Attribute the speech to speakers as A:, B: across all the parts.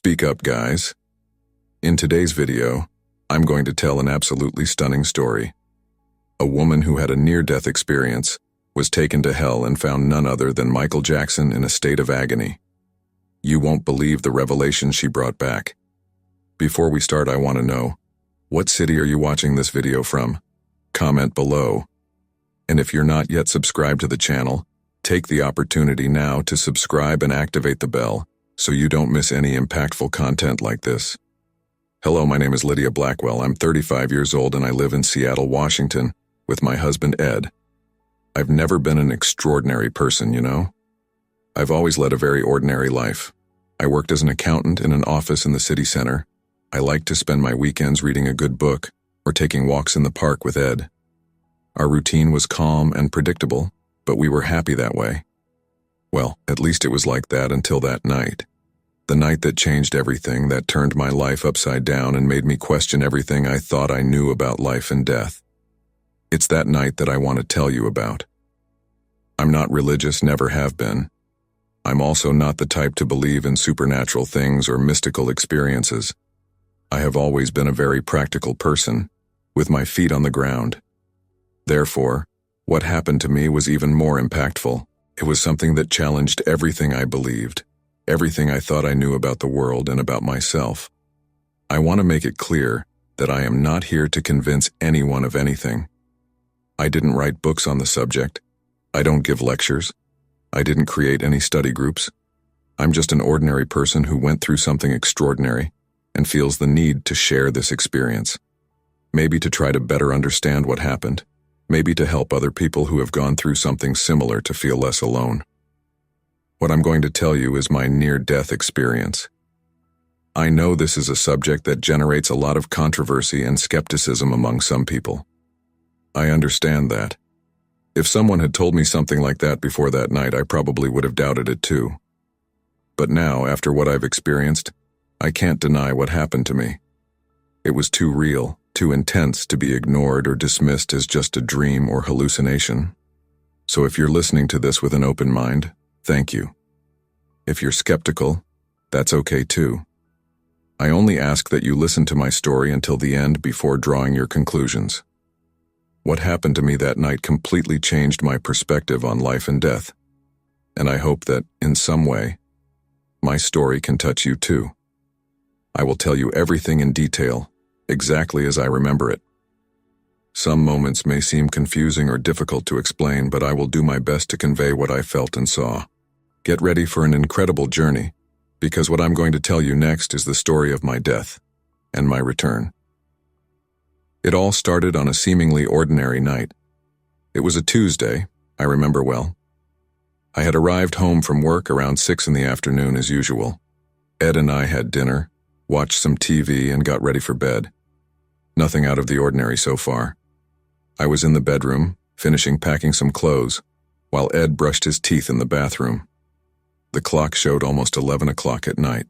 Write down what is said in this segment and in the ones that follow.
A: Speak up, guys. In today's video, I'm going to tell an absolutely stunning story. A woman who had a near-death experience was taken to hell and found none other than Michael Jackson in a state of agony. You won't believe the revelation she brought back. Before we start, I want to know, what city are you watching this video from? Comment below. And if you're not yet subscribed to the channel, take the opportunity now to subscribe and activate the bell so you don't miss any impactful content like this. Hello, my name is Lydia Blackwell. I'm 35 years old and I live in Seattle, Washington with my husband, Ed. I've never been an extraordinary person, you know? I've always led a very ordinary life. I worked as an accountant in an office in the city center. I liked to spend my weekends reading a good book or taking walks in the park with Ed. Our routine was calm and predictable, but we were happy that way. Well, at least it was like that until that night. The night that changed everything, that turned my life upside down and made me question everything I thought I knew about life and death. It's that night that I want to tell you about. I'm not religious, never have been. I'm also not the type to believe in supernatural things or mystical experiences. I have always been a very practical person, with my feet on the ground. Therefore, what happened to me was even more impactful. It was something that challenged everything I believed, everything I thought I knew about the world and about myself. I want to make it clear that I am not here to convince anyone of anything. I didn't write books on the subject. I don't give lectures. I didn't create any study groups. I'm just an ordinary person who went through something extraordinary and feels the need to share this experience. Maybe to try to better understand what happened. Maybe to help other people who have gone through something similar to feel less alone. What I'm going to tell you is my near-death experience. I know this is a subject that generates a lot of controversy and skepticism among some people. I understand that. If someone had told me something like that before that night, I probably would have doubted it too. But now, after what I've experienced, I can't deny what happened to me. It was too real, too intense to be ignored or dismissed as just a dream or hallucination. So if you're listening to this with an open mind, thank you. If you're skeptical, that's okay too. I only ask that you listen to my story until the end before drawing your conclusions. What happened to me that night completely changed my perspective on life and death, and I hope that, in some way, my story can touch you too. I will tell you everything in detail, exactly as I remember it. Some moments may seem confusing or difficult to explain, but I will do my best to convey what I felt and saw. Get ready for an incredible journey, because what I'm going to tell you next is the story of my death and my return. It all started on a seemingly ordinary night. It was a Tuesday, I remember well. I had arrived home from work around 6 in the afternoon as usual. Ed and I had dinner, watched some TV, and got ready for bed. Nothing out of the ordinary so far. I was in the bedroom, finishing packing some clothes, while Ed brushed his teeth in the bathroom. The clock showed almost 11 o'clock at night.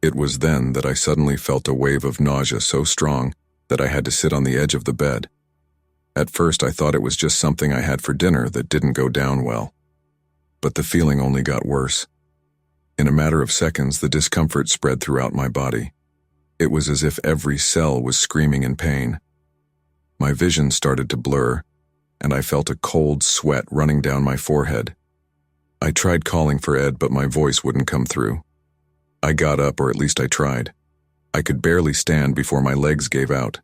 A: It was then that I suddenly felt a wave of nausea so strong that I had to sit on the edge of the bed. At first I thought it was just something I had for dinner that didn't go down well. But the feeling only got worse. In a matter of seconds, the discomfort spread throughout my body. It was as if every cell was screaming in pain. My vision started to blur, and I felt a cold sweat running down my forehead. I tried calling for Ed, but my voice wouldn't come through. I got up, or at least I tried. I could barely stand before my legs gave out.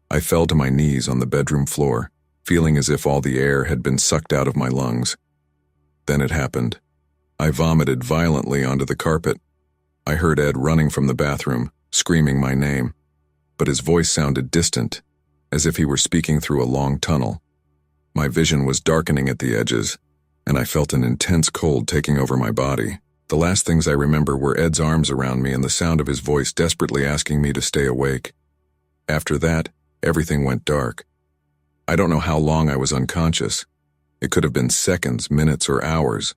A: I fell to my knees on the bedroom floor, feeling as if all the air had been sucked out of my lungs. Then it happened. I vomited violently onto the carpet. I heard Ed running from the bathroom, screaming my name, but his voice sounded distant, as if he were speaking through a long tunnel. My vision was darkening at the edges, and I felt an intense cold taking over my body. The last things I remember were Ed's arms around me and the sound of his voice desperately asking me to stay awake. After that, everything went dark. I don't know how long I was unconscious. It could have been seconds, minutes, or hours.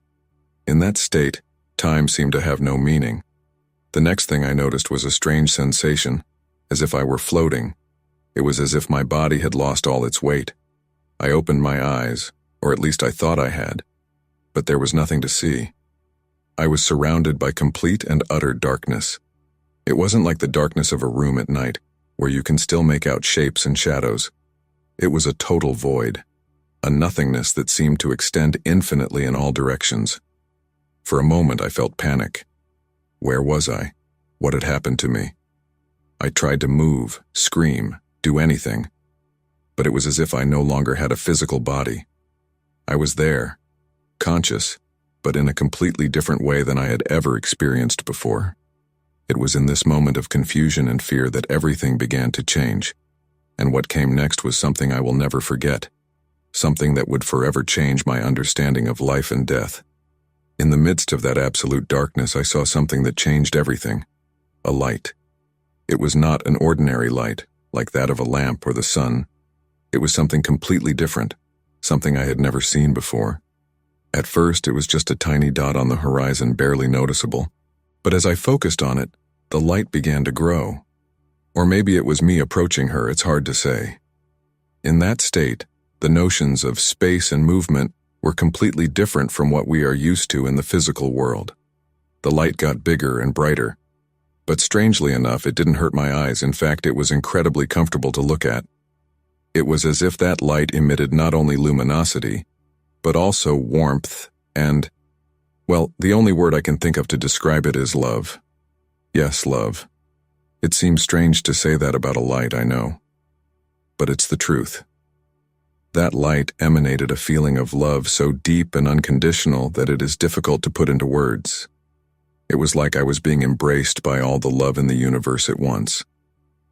A: In that state, time seemed to have no meaning. The next thing I noticed was a strange sensation, as if I were floating. It was as if my body had lost all its weight. I opened my eyes, or at least I thought I had, but there was nothing to see. I was surrounded by complete and utter darkness. It wasn't like the darkness of a room at night, where you can still make out shapes and shadows. It was a total void, a nothingness that seemed to extend infinitely in all directions. For a moment I felt panic. Where was I? What had happened to me? I tried to move, scream, do anything, but it was as if I no longer had a physical body. I was there, conscious, but in a completely different way than I had ever experienced before. It was in this moment of confusion and fear that everything began to change, and what came next was something I will never forget, something that would forever change my understanding of life and death. In the midst of that absolute darkness, I saw something that changed everything: a light. It was not an ordinary light, like that of a lamp or the sun. It was something completely different, something I had never seen before. At first, it was just a tiny dot on the horizon, barely noticeable. But as I focused on it, the light began to grow. Or maybe it was me approaching her, it's hard to say. In that state, the notions of space and movement were completely different from what we are used to in the physical world. The light got bigger and brighter. But strangely enough, it didn't hurt my eyes. In fact, it was incredibly comfortable to look at. It was as if that light emitted not only luminosity, but also warmth and, well, the only word I can think of to describe it is love. Yes, love. It seems strange to say that about a light, I know. But it's the truth. That light emanated a feeling of love so deep and unconditional that it is difficult to put into words. It was like I was being embraced by all the love in the universe at once.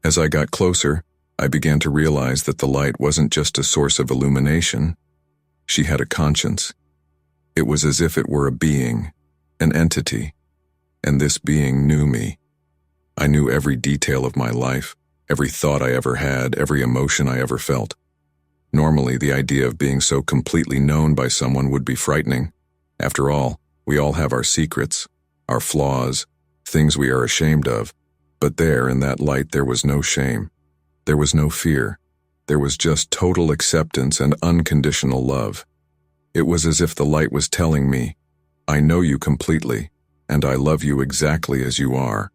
A: As I got closer, I began to realize that the light wasn't just a source of illumination. She had a conscience. It was as if it were a being, an entity, and this being knew me. I knew every detail of my life, every thought I ever had, every emotion I ever felt. Normally, the idea of being so completely known by someone would be frightening. After all, we all have our secrets, our flaws, things we are ashamed of. But there, in that light, there was no shame. There was no fear. There was just total acceptance and unconditional love. It was as if the light was telling me, I know you completely, and I love you exactly as you are.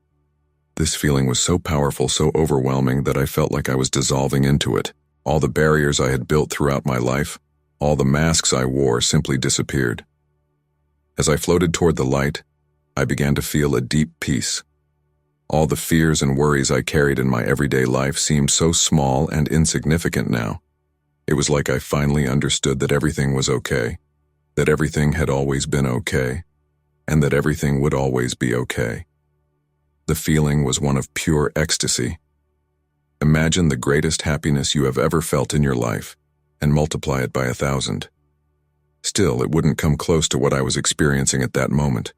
A: This feeling was so powerful, so overwhelming, that I felt like I was dissolving into it. All the barriers I had built throughout my life, all the masks I wore simply disappeared. As I floated toward the light, I began to feel a deep peace. All the fears and worries I carried in my everyday life seemed so small and insignificant now. It was like I finally understood that everything was okay, that everything had always been okay, and that everything would always be okay. The feeling was one of pure ecstasy. Imagine the greatest happiness you have ever felt in your life, and multiply it by 1,000. Still, it wouldn't come close to what I was experiencing at that moment.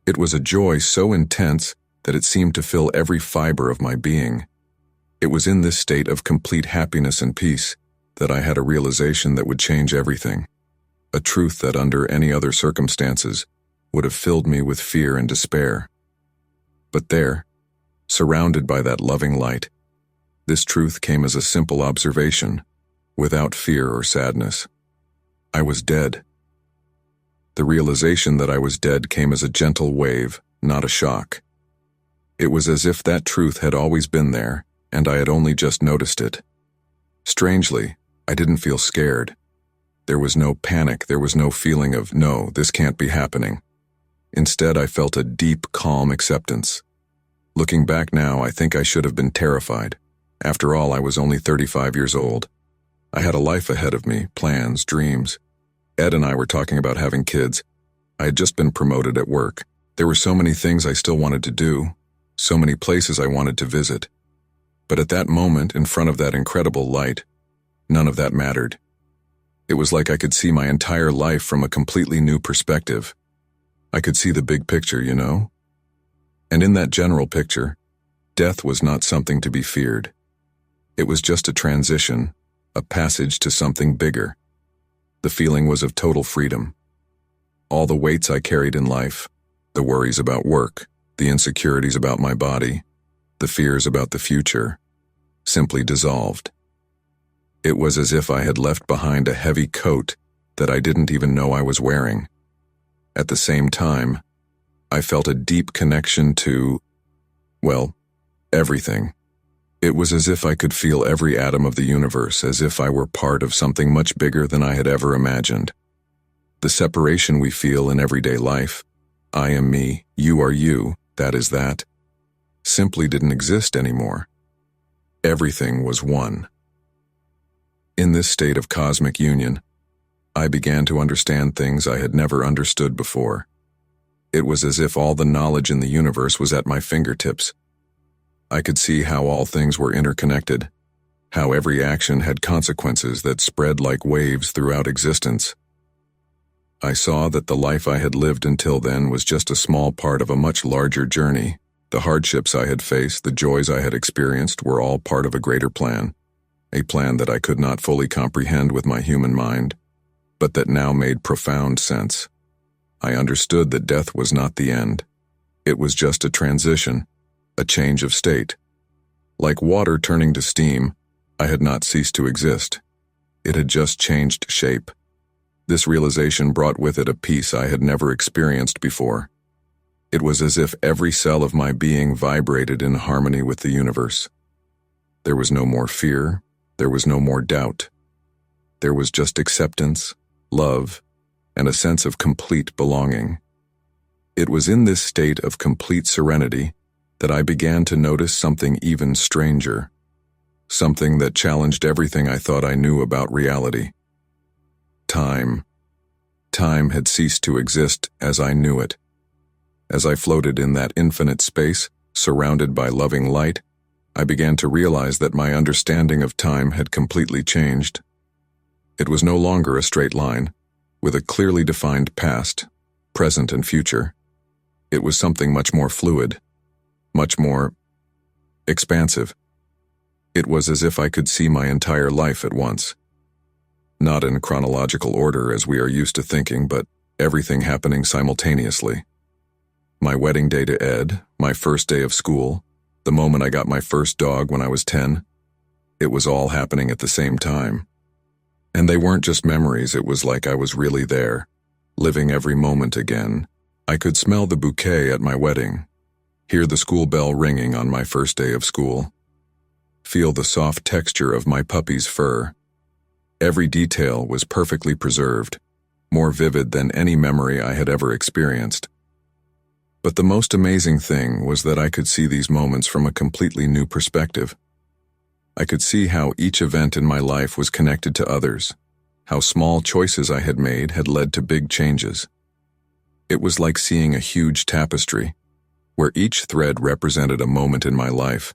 A: It was a joy so intense that it seemed to fill every fiber of my being. It was in this state of complete happiness and peace that I had a realization that would change everything, a truth that under any other circumstances would have filled me with fear and despair. But there, surrounded by that loving light, this truth came as a simple observation, without fear or sadness. I was dead. The realization that I was dead came as a gentle wave, not a shock. It was as if that truth had always been there, and I had only just noticed it. Strangely, I didn't feel scared. There was no panic, there was no feeling of, no, this can't be happening. Instead, I felt a deep, calm acceptance. Looking back now, I think I should have been terrified. After all, I was only 35 years old. I had a life ahead of me, plans, dreams. Ed and I were talking about having kids. I had just been promoted at work. There were so many things I still wanted to do, so many places I wanted to visit. But at that moment, in front of that incredible light, none of that mattered. It was like I could see my entire life from a completely new perspective. I could see the big picture, you know? And in that general picture, death was not something to be feared. It was just a transition, a passage to something bigger. The feeling was of total freedom. All the weights I carried in life, the worries about work, the insecurities about my body, the fears about the future, simply dissolved. It was as if I had left behind a heavy coat that I didn't even know I was wearing. At the same time, I felt a deep connection to, well, everything. It was as if I could feel every atom of the universe, as if I were part of something much bigger than I had ever imagined. The separation we feel in everyday life, I am me, you are you, that is that, simply didn't exist anymore. Everything was one. In this state of cosmic union, I began to understand things I had never understood before. It was as if all the knowledge in the universe was at my fingertips. I could see how all things were interconnected, how every action had consequences that spread like waves throughout existence. I saw that the life I had lived until then was just a small part of a much larger journey. The hardships I had faced, the joys I had experienced were all part of a greater plan, a plan that I could not fully comprehend with my human mind, but that now made profound sense. I understood that death was not the end. It was just a transition, a change of state. Like water turning to steam, I had not ceased to exist. It had just changed shape. This realization brought with it a peace I had never experienced before. It was as if every cell of my being vibrated in harmony with the universe. There was no more fear, there was no more doubt. There was just acceptance, love, and a sense of complete belonging. It was in this state of complete serenity that I began to notice something even stranger, something that challenged everything I thought I knew about reality. Time. Time had ceased to exist as I knew it. As I floated in that infinite space, surrounded by loving light, I began to realize that my understanding of time had completely changed. It was no longer a straight line, with a clearly defined past, present, and future. It was something much more fluid, much more expansive. It was as if I could see my entire life at once. Not in chronological order as we are used to thinking, but everything happening simultaneously. My wedding day to Ed, my first day of school, the moment I got my first dog when I was 10, it was all happening at the same time. And they weren't just memories, it was like I was really there, living every moment again. I could smell the bouquet at my wedding, hear the school bell ringing on my first day of school, feel the soft texture of my puppy's fur. Every detail was perfectly preserved, more vivid than any memory I had ever experienced. But the most amazing thing was that I could see these moments from a completely new perspective. I could see how each event in my life was connected to others, how small choices I had made had led to big changes. It was like seeing a huge tapestry, where each thread represented a moment in my life,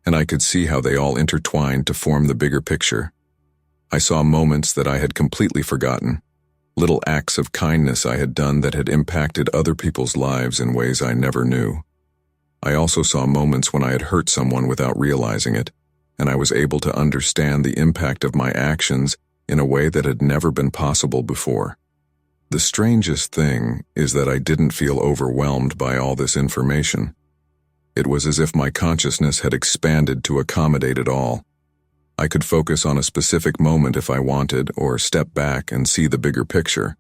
A: and I could see how they all intertwined to form the bigger picture. I saw moments that I had completely forgotten, little acts of kindness I had done that had impacted other people's lives in ways I never knew. I also saw moments when I had hurt someone without realizing it, and I was able to understand the impact of my actions in a way that had never been possible before. The strangest thing is that I didn't feel overwhelmed by all this information. It was as if my consciousness had expanded to accommodate it all. I could focus on a specific moment if I wanted, or step back and see the bigger picture.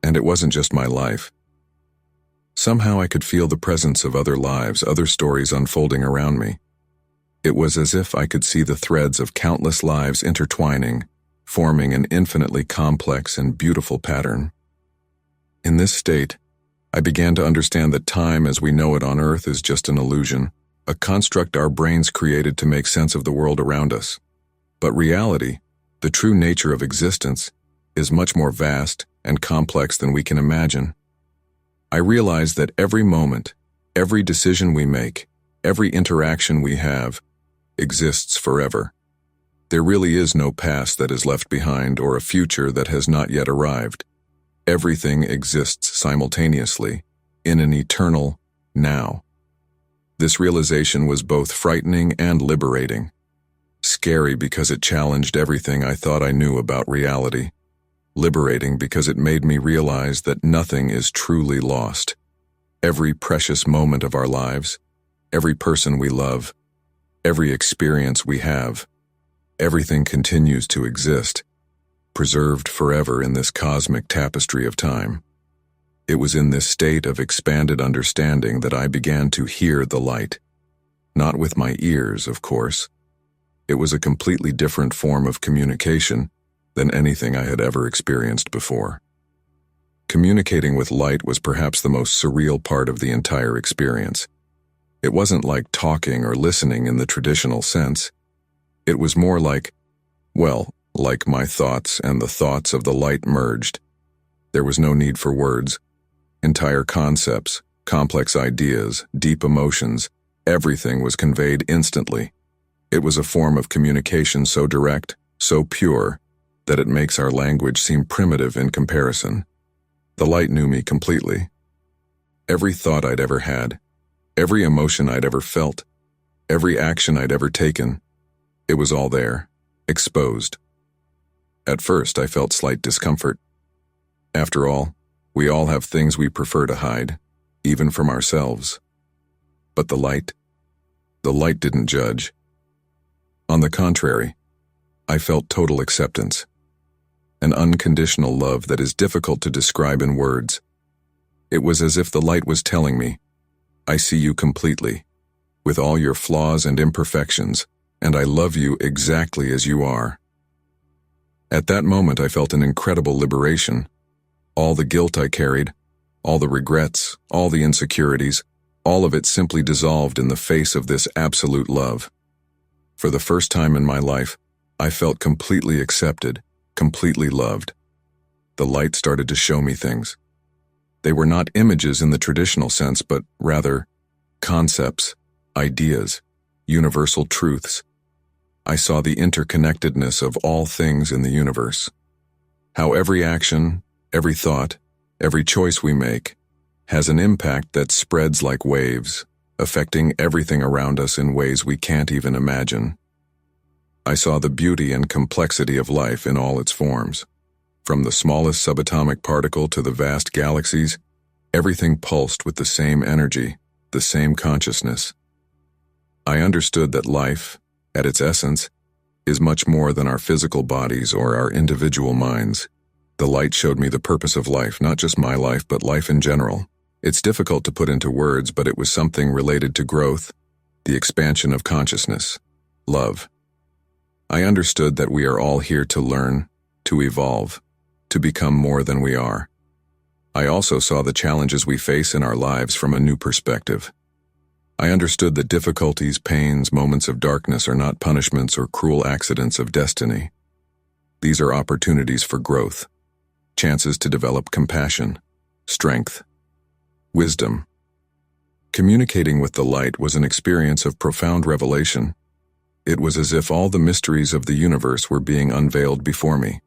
A: And it wasn't just my life. Somehow I could feel the presence of other lives, other stories unfolding around me. It was as if I could see the threads of countless lives intertwining, forming an infinitely complex and beautiful pattern. In this state, I began to understand that time as we know it on Earth is just an illusion, a construct our brains created to make sense of the world around us. But reality, the true nature of existence, is much more vast and complex than we can imagine. I realized that every moment, every decision we make, every interaction we have, exists forever. There really is no past that is left behind or a future that has not yet arrived. Everything exists simultaneously, in an eternal now. This realization was both frightening and liberating. Scary because it challenged everything I thought I knew about reality. Liberating because it made me realize that nothing is truly lost. Every precious moment of our lives, every person we love, every experience we have, everything continues to exist, preserved forever in this cosmic tapestry of time. It was in this state of expanded understanding that I began to hear the light. Not with my ears, of course. It was a completely different form of communication than anything I had ever experienced before. Communicating with light was perhaps the most surreal part of the entire experience. It wasn't like talking or listening in the traditional sense. It was more like, well, like my thoughts and the thoughts of the light merged. There was no need for words. Entire concepts, complex ideas, deep emotions, everything was conveyed instantly. It was a form of communication so direct, so pure, that it makes our language seem primitive in comparison. The light knew me completely. Every thought I'd ever had, every emotion I'd ever felt, every action I'd ever taken, it was all there, exposed. At first, I felt slight discomfort. After all, we all have things we prefer to hide, even from ourselves. But the light didn't judge. On the contrary, I felt total acceptance, an unconditional love that is difficult to describe in words. It was as if the light was telling me, I see you completely, with all your flaws and imperfections, and I love you exactly as you are. At that moment, I felt an incredible liberation. All the guilt I carried, all the regrets, all the insecurities, all of it simply dissolved in the face of this absolute love. For the first time in my life, I felt completely accepted, completely loved. The light started to show me things. They were not images in the traditional sense, but rather concepts, ideas, universal truths. I saw the interconnectedness of all things in the universe. How every action, every thought, every choice we make has an impact that spreads like waves, affecting everything around us in ways we can't even imagine. I saw the beauty and complexity of life in all its forms. From the smallest subatomic particle to the vast galaxies, everything pulsed with the same energy, the same consciousness. I understood that life, at its essence, is much more than our physical bodies or our individual minds. The light showed me the purpose of life, not just my life, but life in general. It's difficult to put into words, but it was something related to growth, the expansion of consciousness, love. I understood that we are all here to learn, to evolve, to become more than we are. I also saw the challenges we face in our lives from a new perspective. I understood that difficulties, pains, moments of darkness are not punishments or cruel accidents of destiny. These are opportunities for growth, chances to develop compassion, strength, wisdom. Communicating with the light was an experience of profound revelation. It was as if all the mysteries of the universe were being unveiled before me.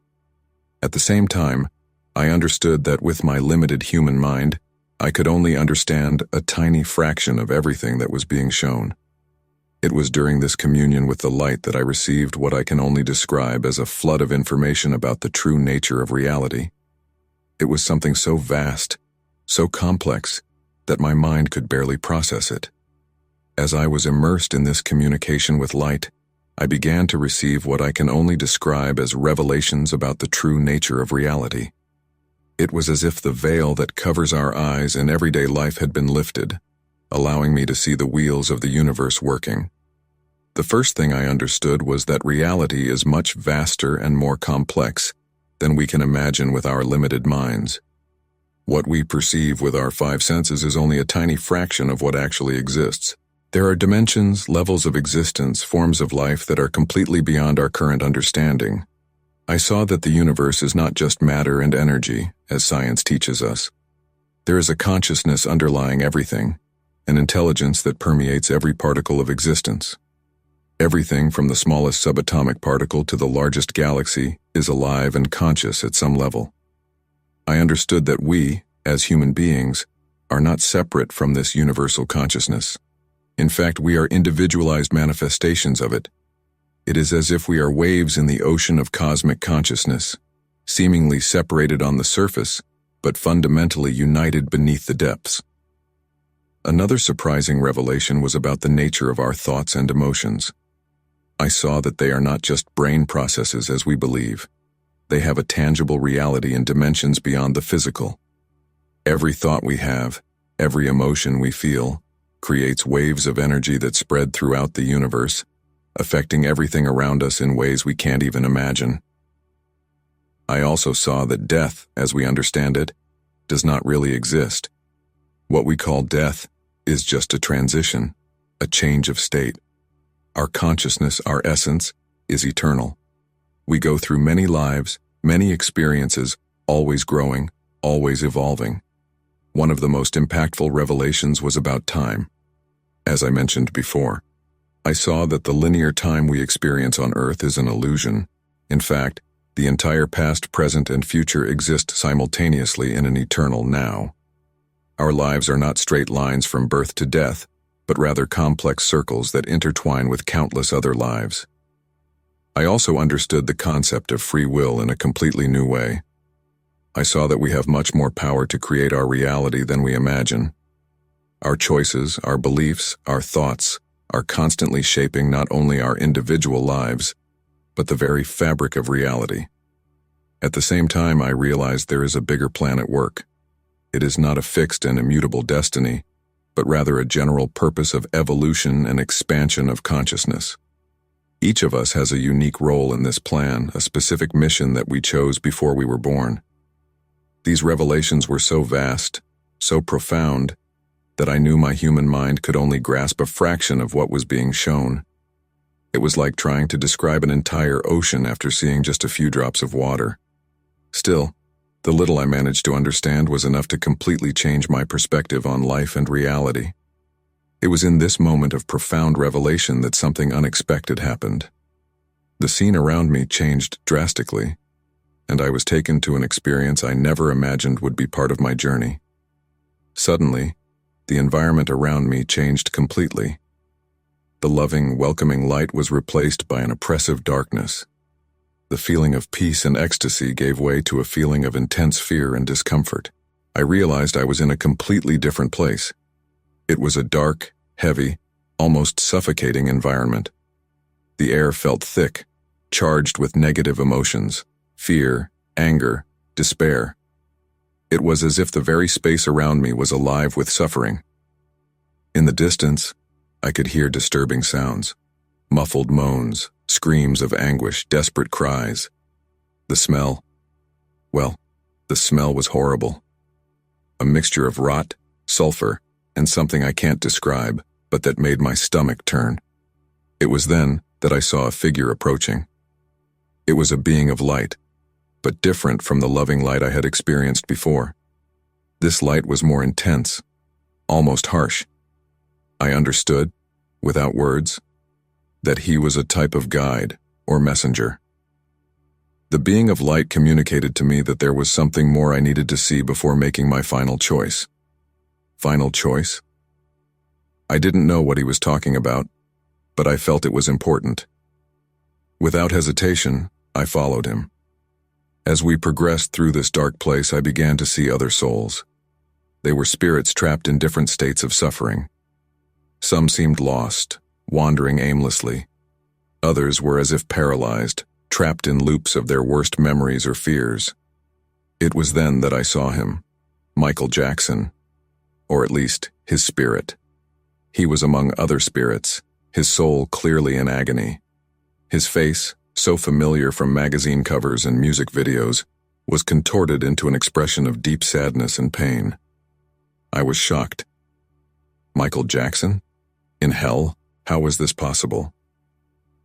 A: At the same time, I understood that with my limited human mind, I could only understand a tiny fraction of everything that was being shown. It was during this communion with the light that I received what I can only describe as a flood of information about the true nature of reality. It was something so vast, so complex, that my mind could barely process it. As I was immersed in this communication with light, I began to receive what I can only describe as revelations about the true nature of reality. It was as if the veil that covers our eyes in everyday life had been lifted, allowing me to see the wheels of the universe working. The first thing I understood was that reality is much vaster and more complex than we can imagine with our limited minds. What we perceive with our five senses is only a tiny fraction of what actually exists. There are dimensions, levels of existence, forms of life that are completely beyond our current understanding. I saw that the universe is not just matter and energy, as science teaches us. There is a consciousness underlying everything, an intelligence that permeates every particle of existence. Everything from the smallest subatomic particle to the largest galaxy is alive and conscious at some level. I understood that we, as human beings, are not separate from this universal consciousness. In fact, we are individualized manifestations of it. It is as if we are waves in the ocean of cosmic consciousness, seemingly separated on the surface, but fundamentally united beneath the depths. Another surprising revelation was about the nature of our thoughts and emotions. I saw that they are not just brain processes as we believe. They have a tangible reality in dimensions beyond the physical. Every thought we have, every emotion we feel, creates waves of energy that spread throughout the universe, affecting everything around us in ways we can't even imagine. I also saw that death, as we understand it, does not really exist. What we call death is just a transition, a change of state. Our consciousness, our essence, is eternal. We go through many lives, many experiences, always growing, always evolving. One of the most impactful revelations was about time. As I mentioned before, I saw that the linear time we experience on Earth is an illusion. In fact, the entire past, present, and future exist simultaneously in an eternal now. Our lives are not straight lines from birth to death, but rather complex circles that intertwine with countless other lives. I also understood the concept of free will in a completely new way. I saw that we have much more power to create our reality than we imagine. Our choices, our beliefs, our thoughts are constantly shaping not only our individual lives, but the very fabric of reality. At the same time, I realized there is a bigger plan at work. It is not a fixed and immutable destiny, but rather a general purpose of evolution and expansion of consciousness. Each of us has a unique role in this plan, a specific mission that we chose before we were born. These revelations were so vast, so profound, that I knew my human mind could only grasp a fraction of what was being shown. It was like trying to describe an entire ocean after seeing just a few drops of water. Still, the little I managed to understand was enough to completely change my perspective on life and reality. It was in this moment of profound revelation that something unexpected happened. The scene around me changed drastically, and I was taken to an experience I never imagined would be part of my journey. Suddenly, the environment around me changed completely. The loving, welcoming light was replaced by an oppressive darkness. The feeling of peace and ecstasy gave way to a feeling of intense fear and discomfort. I realized I was in a completely different place. It was a dark, heavy, almost suffocating environment. The air felt thick, charged with negative emotions, fear, anger, despair. It was as if the very space around me was alive with suffering. In the distance, I could hear disturbing sounds, muffled moans, screams of anguish, desperate cries. The smell, well, the smell was horrible. A mixture of rot, sulfur, and something I can't describe, but that made my stomach turn. It was then that I saw a figure approaching. It was a being of light, but different from the loving light I had experienced before. This light was more intense, almost harsh. I understood, without words, that he was a type of guide or messenger. The being of light communicated to me that there was something more I needed to see before making my final choice. Final choice? I didn't know what he was talking about, but I felt it was important. Without hesitation, I followed him. As we progressed through this dark place, I began to see other souls. They were spirits trapped in different states of suffering. Some seemed lost, wandering aimlessly. Others were as if paralyzed, trapped in loops of their worst memories or fears. It was then that I saw him, Michael Jackson, or at least his spirit. He was among other spirits, his soul clearly in agony. His face, so familiar from magazine covers and music videos, was contorted into an expression of deep sadness and pain. I was shocked. Michael Jackson? In hell? How was this possible?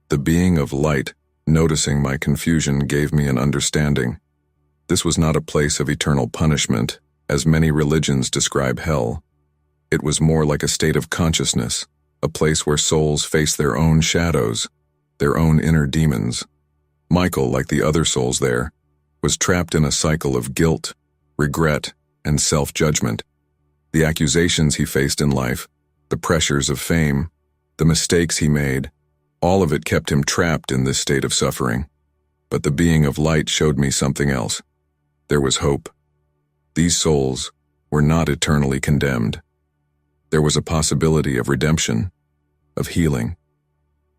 A: The being of light, noticing my confusion, gave me an understanding. This was not a place of eternal punishment, as many religions describe hell. It was more like a state of consciousness, a place where souls face their own shadows, their own inner demons. Michael, like the other souls there, was trapped in a cycle of guilt, regret, and self-judgment. The accusations he faced in life, the pressures of fame, the mistakes he made, all of it kept him trapped in this state of suffering. But the being of light showed me something else. There was hope. These souls were not eternally condemned. There was a possibility of redemption, of healing.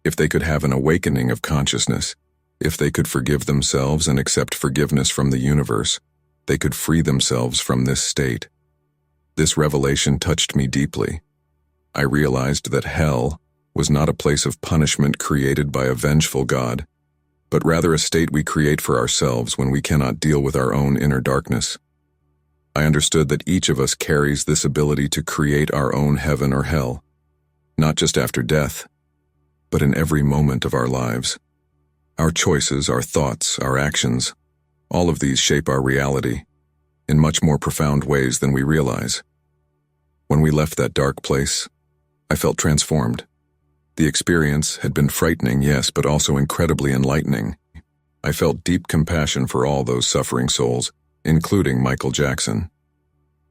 A: If they could have an awakening of consciousness, if they could forgive themselves and accept forgiveness from the universe, they could free themselves from this state. This revelation touched me deeply. I realized that hell was not a place of punishment created by a vengeful God, but rather a state we create for ourselves when we cannot deal with our own inner darkness. I understood that each of us carries this ability to create our own heaven or hell, not just after death, but in every moment of our lives. Our choices, our thoughts, our actions, all of these shape our reality in much more profound ways than we realize. When we left that dark place, I felt transformed. The experience had been frightening, yes, but also incredibly enlightening. I felt deep compassion for all those suffering souls, including Michael Jackson.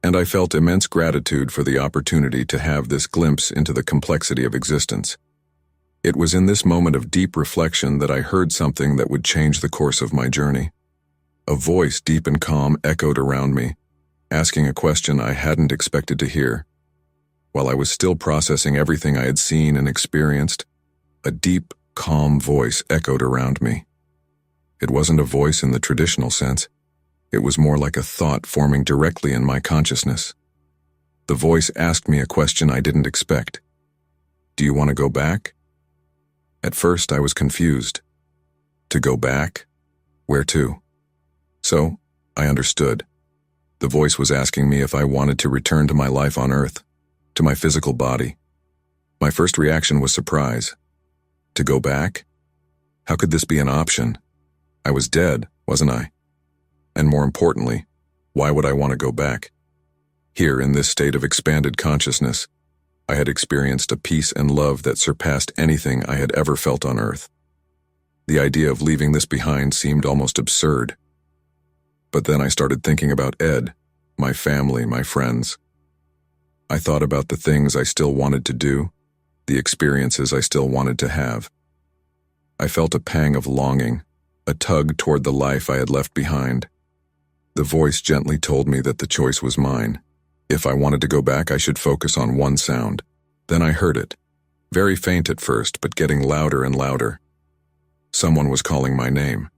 A: And I felt immense gratitude for the opportunity to have this glimpse into the complexity of existence. It was in this moment of deep reflection that I heard something that would change the course of my journey. A voice deep and calm echoed around me, asking a question I hadn't expected to hear. While I was still processing everything I had seen and experienced, a deep, calm voice echoed around me. It wasn't a voice in the traditional sense. It was more like a thought forming directly in my consciousness. The voice asked me a question I didn't expect. Do you want to go back? At first, I was confused. To go back? Where to? So, I understood. The voice was asking me if I wanted to return to my life on Earth, to my physical body. My first reaction was surprise. To go back? How could this be an option? I was dead, wasn't I? And more importantly, why would I want to go back? Here, in this state of expanded consciousness, I had experienced a peace and love that surpassed anything I had ever felt on Earth. The idea of leaving this behind seemed almost absurd. But then I started thinking about Ed, my family, my friends. I thought about the things I still wanted to do, the experiences I still wanted to have. I felt a pang of longing, a tug toward the life I had left behind. The voice gently told me that the choice was mine. If I wanted to go back, I should focus on one sound. Then I heard it, very faint at first, but getting louder and louder. Someone was calling my name.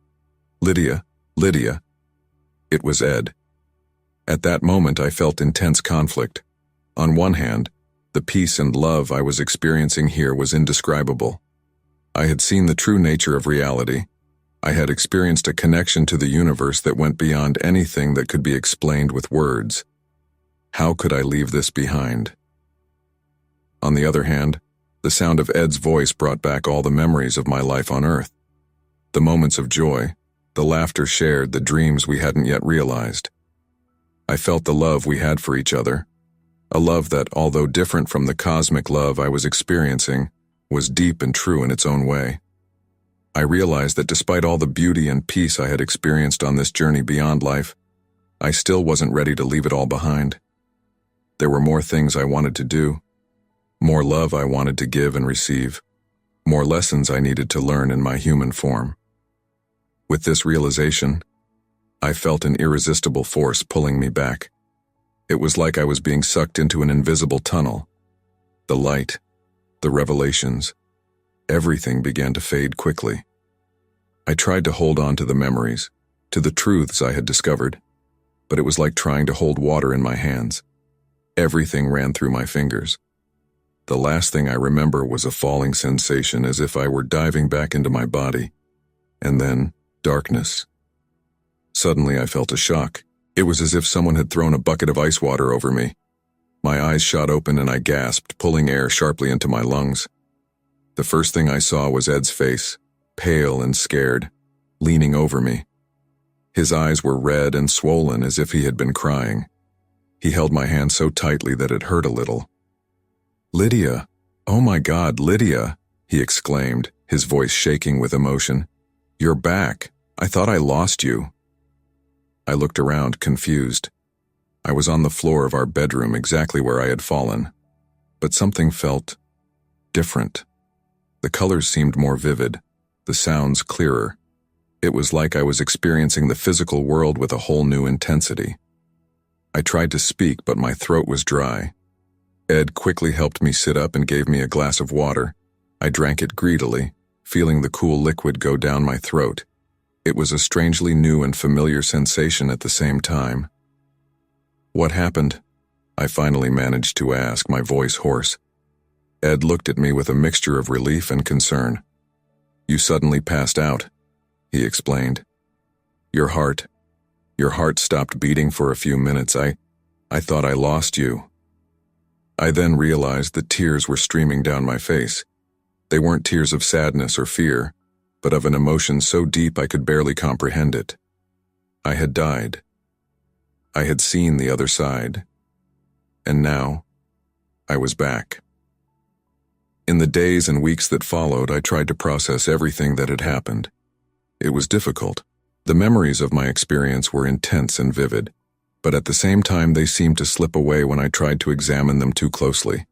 A: Lydia, Lydia. It was Ed. At that moment, I felt intense conflict. On one hand, the peace and love I was experiencing here was indescribable. I had seen the true nature of reality. I had experienced a connection to the universe that went beyond anything that could be explained with words. How could I leave this behind? On the other hand, the sound of Ed's voice brought back all the memories of my life on Earth. The moments of joy, the laughter shared, the dreams we hadn't yet realized. I felt the love we had for each other. A love that, although different from the cosmic love I was experiencing, was deep and true in its own way. I realized that despite all the beauty and peace I had experienced on this journey beyond life, I still wasn't ready to leave it all behind. There were more things I wanted to do, more love I wanted to give and receive, more lessons I needed to learn in my human form. With this realization, I felt an irresistible force pulling me back. It was like I was being sucked into an invisible tunnel. The light, the revelations, everything began to fade quickly. I tried to hold on to the memories, to the truths I had discovered, but it was like trying to hold water in my hands. Everything ran through my fingers. The last thing I remember was a falling sensation as if I were diving back into my body, and then darkness. Suddenly I felt a shock. It was as if someone had thrown a bucket of ice water over me. My eyes shot open and I gasped, pulling air sharply into my lungs. The first thing I saw was Ed's face, pale and scared, leaning over me. His eyes were red and swollen as if he had been crying. He held my hand so tightly that it hurt a little. "Lydia, oh my God, Lydia," he exclaimed, his voice shaking with emotion. "You're back. I thought I lost you." I looked around, confused. I was on the floor of our bedroom, exactly where I had fallen. But something felt different. The colors seemed more vivid, the sounds clearer. It was like I was experiencing the physical world with a whole new intensity. I tried to speak, but my throat was dry. Ed quickly helped me sit up and gave me a glass of water. I drank it greedily, feeling the cool liquid go down my throat. It was a strangely new and familiar sensation at the same time. "What happened?" I finally managed to ask, my voice hoarse. Ed looked at me with a mixture of relief and concern. "You suddenly passed out," he explained. Your heart stopped beating for a few minutes. I thought I lost you." I then realized that tears were streaming down my face. They weren't tears of sadness or fear, but of an emotion so deep I could barely comprehend it. I had died. I had seen the other side. And now, I was back. In the days and weeks that followed, I tried to process everything that had happened. It was difficult. The memories of my experience were intense and vivid, but at the same time they seemed to slip away when I tried to examine them too closely.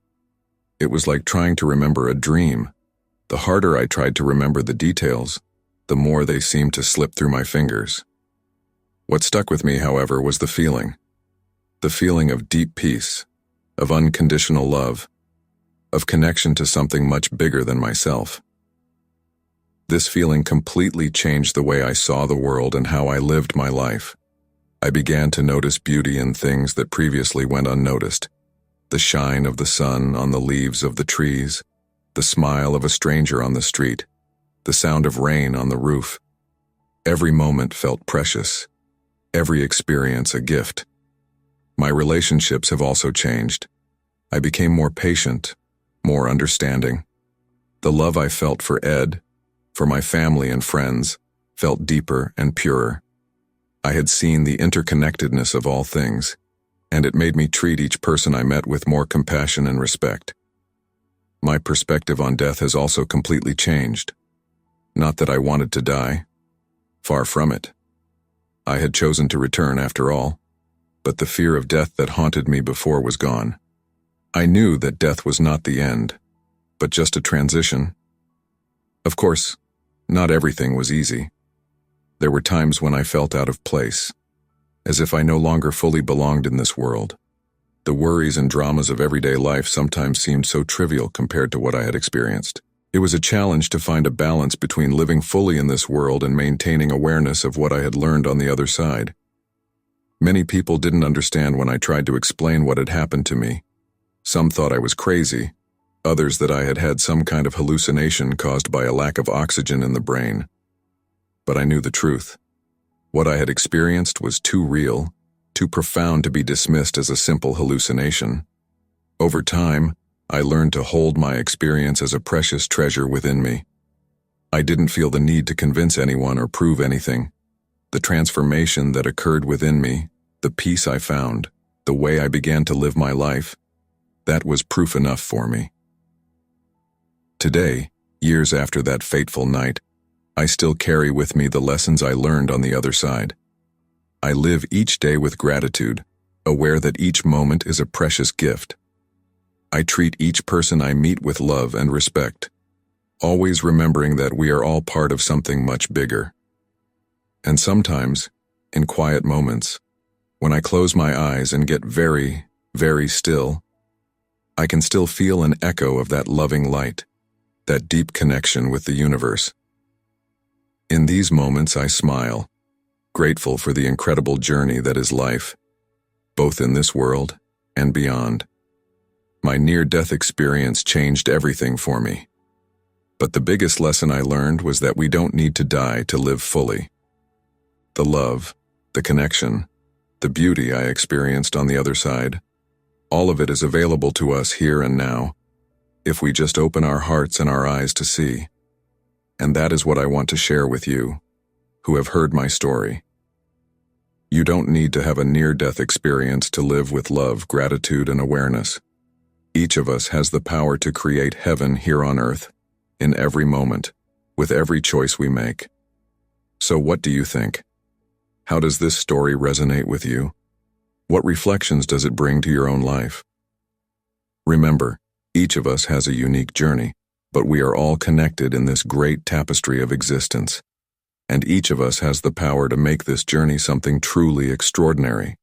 A: It was like trying to remember a dream. The harder I tried to remember the details, the more they seemed to slip through my fingers. What stuck with me, however, was the feeling of deep peace, of unconditional love, of connection to something much bigger than myself. This feeling completely changed the way I saw the world and how I lived my life. I began to notice beauty in things that previously went unnoticed. The shine of the sun on the leaves of the trees, the smile of a stranger on the street, the sound of rain on the roof. Every moment felt precious, every experience a gift. My relationships have also changed. I became more patient, more understanding. The love I felt for Ed, for my family and friends, felt deeper and purer. I had seen the interconnectedness of all things, and it made me treat each person I met with more compassion and respect. My perspective on death has also completely changed. Not that I wanted to die. Far from it. I had chosen to return after all, but the fear of death that haunted me before was gone. I knew that death was not the end, but just a transition. Of course, not everything was easy. There were times when I felt out of place, as if I no longer fully belonged in this world. The worries and dramas of everyday life sometimes seemed so trivial compared to what I had experienced. It was a challenge to find a balance between living fully in this world and maintaining awareness of what I had learned on the other side. Many people didn't understand when I tried to explain what had happened to me. Some thought I was crazy, others that I had had some kind of hallucination caused by a lack of oxygen in the brain. But I knew the truth. What I had experienced was too real, too profound to be dismissed as a simple hallucination. Over time, I learned to hold my experience as a precious treasure within me. I didn't feel the need to convince anyone or prove anything. The transformation that occurred within me, the peace I found, the way I began to live my life, that was proof enough for me. Today, years after that fateful night, I still carry with me the lessons I learned on the other side. I live each day with gratitude, aware that each moment is a precious gift. I treat each person I meet with love and respect, always remembering that we are all part of something much bigger. And sometimes, in quiet moments, when I close my eyes and get very, very still, I can still feel an echo of that loving light, that deep connection with the universe. In these moments I smile, grateful for the incredible journey that is life, both in this world and beyond. My near-death experience changed everything for me. But the biggest lesson I learned was that we don't need to die to live fully. The love, the connection, the beauty I experienced on the other side, all of it is available to us here and now, if we just open our hearts and our eyes to see. And that is what I want to share with you, who have heard my story. You don't need to have a near-death experience to live with love, gratitude, and awareness. Each of us has the power to create heaven here on earth, in every moment, with every choice we make. So what do you think? How does this story resonate with you? What reflections does it bring to your own life? Remember, each of us has a unique journey, but we are all connected in this great tapestry of existence. And each of us has the power to make this journey something truly extraordinary.